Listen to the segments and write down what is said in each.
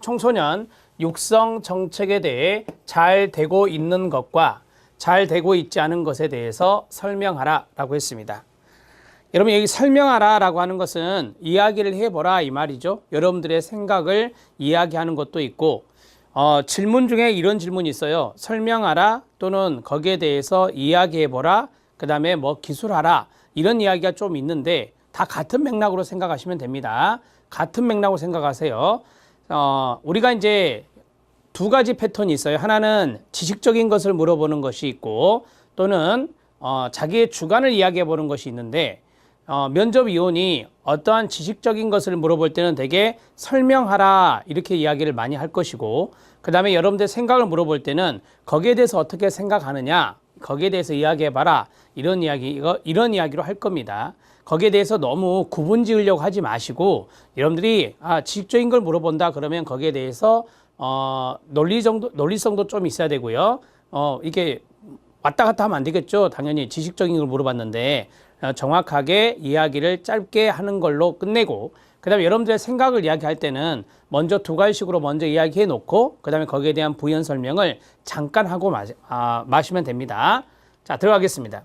청소년 육성 정책에 대해 잘 되고 있는 것과 잘 되고 있지 않은 것에 대해서 설명하라 라고 했습니다. 여러분, 여기 설명하라 라고 하는 것은 이야기를 해보라 이 말이죠. 여러분들의 생각을 이야기하는 것도 있고, 질문 중에 이런 질문이 있어요. 설명하라 또는 거기에 대해서 이야기해보라, 그 다음에 뭐 기술하라, 이런 이야기가 좀 있는데 다 같은 맥락으로 생각하시면 됩니다. 같은 맥락으로 생각하세요. 우리가 이제 두 가지 패턴이 있어요. 하나는 지식적인 것을 물어보는 것이 있고, 또는 자기의 주관을 이야기해 보는 것이 있는데, 면접위원이 어떠한 지식적인 것을 물어볼 때는 되게 설명하라 이렇게 이야기를 많이 할 것이고, 그 다음에 여러분들 생각을 물어볼 때는 거기에 대해서 어떻게 생각하느냐, 거기에 대해서 이야기해봐라, 이런 이야기로 할 겁니다. 거기에 대해서 너무 구분 지으려고 하지 마시고, 여러분들이 지식적인 걸 물어본다 그러면 거기에 대해서 논리성도 좀 있어야 되고요. 이게 왔다 갔다 하면 안 되겠죠. 당연히 지식적인 걸 물어봤는데 정확하게 이야기를 짧게 하는 걸로 끝내고, 그 다음에 여러분들의 생각을 이야기할 때는 먼저 두 가지식으로 먼저 이야기해 놓고, 그 다음에 거기에 대한 부연 설명을 잠깐 하고 마시면 됩니다. 자, 들어가겠습니다.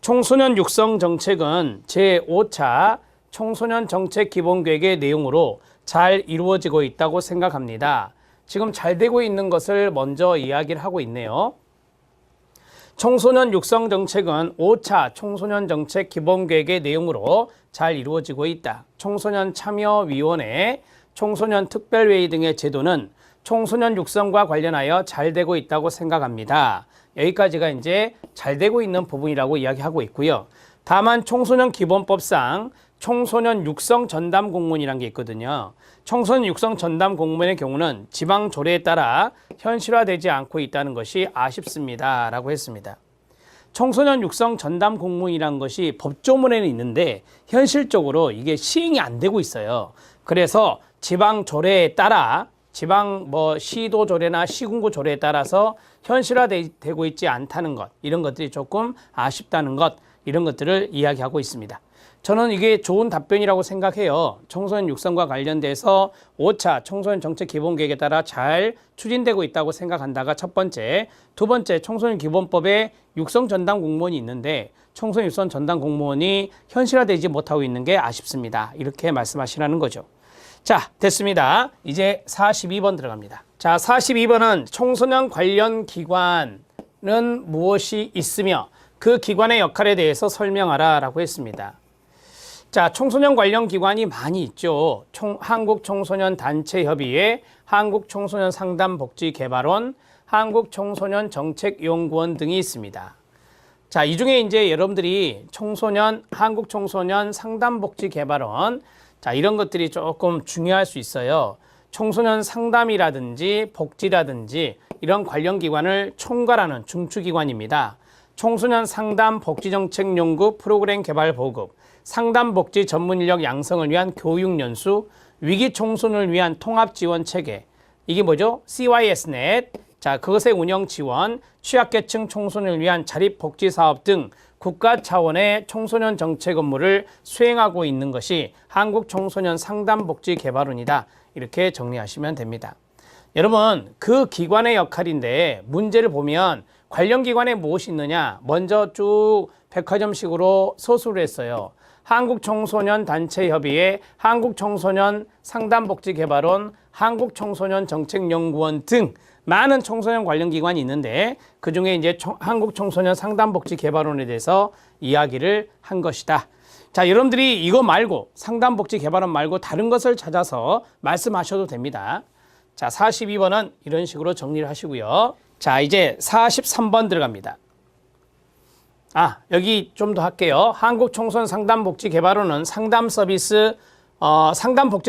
청소년 육성 정책은 제5차 청소년 정책 기본계획의 내용으로 잘 이루어지고 있다고 생각합니다. 지금 잘 되고 있는 것을 먼저 이야기를 하고 있네요. 청소년 육성 정책은 5차 청소년 정책 기본계획의 내용으로 잘 이루어지고 있다. 청소년 참여위원회, 청소년 특별회의 등의 제도는 청소년 육성과 관련하여 잘 되고 있다고 생각합니다. 여기까지가 이제 잘 되고 있는 부분이라고 이야기하고 있고요. 다만 청소년 기본법상 청소년 육성 전담 공무원이라는 게 있거든요. 청소년 육성 전담 공무원의 경우는 지방 조례에 따라 현실화되지 않고 있다는 것이 아쉽습니다 라고 했습니다. 청소년 육성 전담 공무원이라는 것이 법조문에는 있는데 현실적으로 이게 시행이 안 되고 있어요. 그래서 지방 조례에 따라 지방 시도 조례나 시군구 조례에 따라서 현실화되고 있지 않다는 것, 이런 것들이 조금 아쉽다는 것, 이런 것들을 이야기하고 있습니다. 저는 이게 좋은 답변이라고 생각해요. 청소년 육성과 관련돼서 5차 청소년 정책 기본계획에 따라 잘 추진되고 있다고 생각한다가 첫 번째. 두 번째, 청소년 기본법에 육성 전담 공무원이 있는데 청소년 육성 전담 공무원이 현실화되지 못하고 있는 게 아쉽습니다. 이렇게 말씀하시라는 거죠. 자, 됐습니다. 이제 42번 들어갑니다. 자, 42번은 청소년 관련 기관은 무엇이 있으며 그 기관의 역할에 대해서 설명하라 라고 했습니다. 자, 청소년 관련 기관이 많이 있죠. 한국청소년단체협의회, 한국청소년상담복지개발원, 한국청소년정책연구원 등이 있습니다. 자, 이 중에 이제 여러분들이 한국청소년상담복지개발원, 자, 이런 것들이 조금 중요할 수 있어요. 청소년 상담이라든지 복지라든지 이런 관련 기관을 총괄하는 중추기관입니다. 청소년 상담 복지정책 연구 프로그램 개발 보급, 상담 복지 전문 인력 양성을 위한 교육 연수, 위기 청소년을 위한 통합 지원 체계. 이게 뭐죠? CYSnet. 자, 그것의 운영 지원, 취약계층 청소년을 위한 자립 복지 사업 등 국가 차원의 청소년 정책 업무를 수행하고 있는 것이 한국청소년상담복지개발원이다. 이렇게 정리하시면 됩니다. 여러분, 그 기관의 역할인데 문제를 보면 관련 기관에 무엇이 있느냐? 먼저 쭉 백화점식으로 서술을 했어요. 한국청소년단체협의회, 한국청소년상담복지개발원, 한국청소년정책연구원 등 많은 청소년 관련 기관이 있는데 그중에 이제 한국청소년상담복지개발원에 대해서 이야기를 한 것이다. 자, 여러분들이 이거 말고 상담복지개발원 말고 다른 것을 찾아서 말씀하셔도 됩니다. 자, 42번은 이런 식으로 정리를 하시고요. 자, 이제 43번 들어갑니다. 여기 좀 더 할게요. 한국청소년상담복지개발원은 상담복지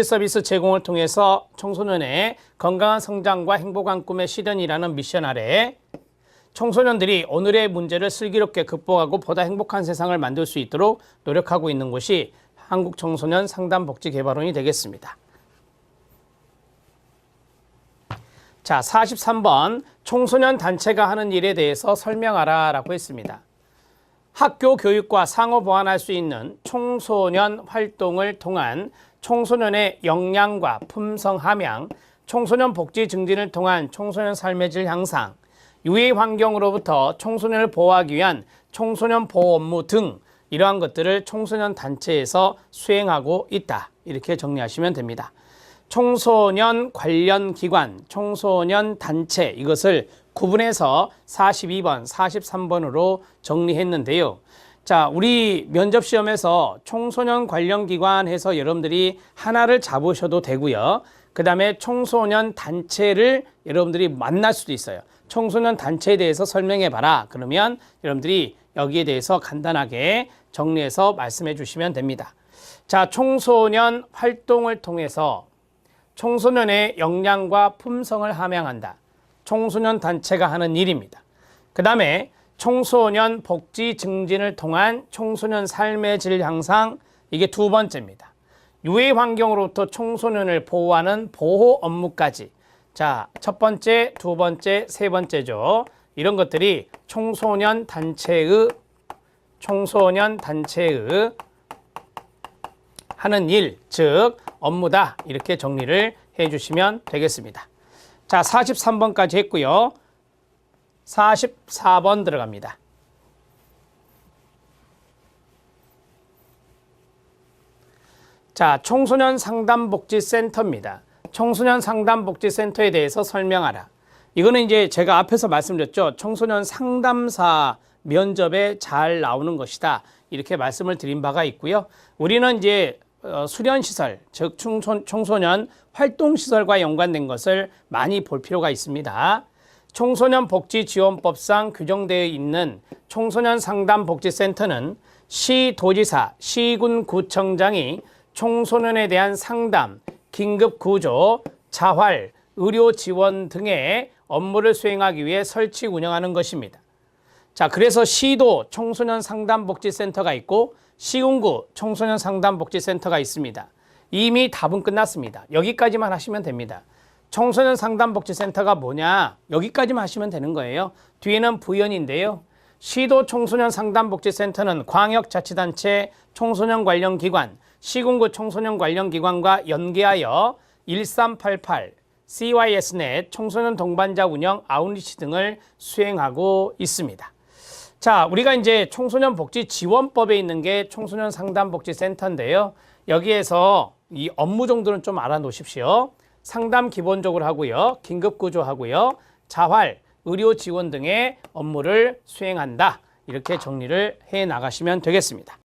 서비스 제공을 통해서 청소년의 건강한 성장과 행복한 꿈의 실현이라는 미션 아래 청소년들이 오늘의 문제를 슬기롭게 극복하고 보다 행복한 세상을 만들 수 있도록 노력하고 있는 곳이 한국청소년상담복지개발원이 되겠습니다. 자, 43번 청소년 단체가 하는 일에 대해서 설명하라 라고 했습니다. 학교 교육과 상호 보완할 수 있는 청소년 활동을 통한 청소년의 역량과 품성 함양, 청소년 복지 증진을 통한 청소년 삶의 질 향상, 유해 환경으로부터 청소년을 보호하기 위한 청소년 보호 업무 등 이러한 것들을 청소년 단체에서 수행하고 있다. 이렇게 정리하시면 됩니다. 청소년 관련 기관, 청소년 단체 이것을 구분해서 42번, 43번으로 정리했는데요. 자, 우리 면접 시험에서 청소년 관련 기관 해서 여러분들이 하나를 잡으셔도 되고요. 그 다음에 청소년 단체를 여러분들이 만날 수도 있어요. 청소년 단체에 대해서 설명해 봐라. 그러면 여러분들이 여기에 대해서 간단하게 정리해서 말씀해 주시면 됩니다. 자, 청소년 활동을 통해서 청소년의 역량과 품성을 함양한다. 청소년 단체가 하는 일입니다. 그 다음에 청소년 복지 증진을 통한 청소년 삶의 질 향상, 이게 두 번째입니다. 유해 환경으로부터 청소년을 보호하는 보호 업무까지. 자, 첫 번째, 두 번째, 세 번째죠. 이런 것들이 청소년 단체의 하는 일, 즉 업무다. 이렇게 정리를 해 주시면 되겠습니다. 자, 43번까지 했고요. 44번 들어갑니다. 자, 청소년 상담복지센터입니다. 청소년 상담복지센터에 대해서 설명하라. 이거는 이제 제가 앞에서 말씀드렸죠. 청소년 상담사 면접에 잘 나오는 것이다. 이렇게 말씀을 드린 바가 있고요. 우리는 이제 수련시설, 즉 청소년 활동시설과 연관된 것을 많이 볼 필요가 있습니다. 청소년 복지지원법상 규정되어 있는 청소년 상담복지센터는 시도지사, 시군구청장이 청소년에 대한 상담, 긴급구조, 자활, 의료 지원 등의 업무를 수행하기 위해 설치 운영하는 것입니다. 자, 그래서 시도 청소년 상담복지센터가 있고 시군구 청소년 상담복지센터가 있습니다. 이미 답은 끝났습니다. 여기까지만 하시면 됩니다. 청소년 상담복지센터가 뭐냐? 여기까지만 하시면 되는 거예요. 뒤에는 부연인데요. 시도 청소년 상담복지센터는 광역자치단체 청소년 관련 기관, 시군구 청소년 관련 기관과 연계하여 1388, CYSnet 청소년 동반자 운영 아웃리치 등을 수행하고 있습니다. 자, 우리가 이제 청소년 복지 지원법에 있는 게 청소년 상담복지센터인데요. 여기에서 이 업무 정도는 좀 알아놓으십시오. 상담 기본적으로 하고요. 긴급구조 하고요. 자활, 의료 지원 등의 업무를 수행한다. 이렇게 정리를 해 나가시면 되겠습니다.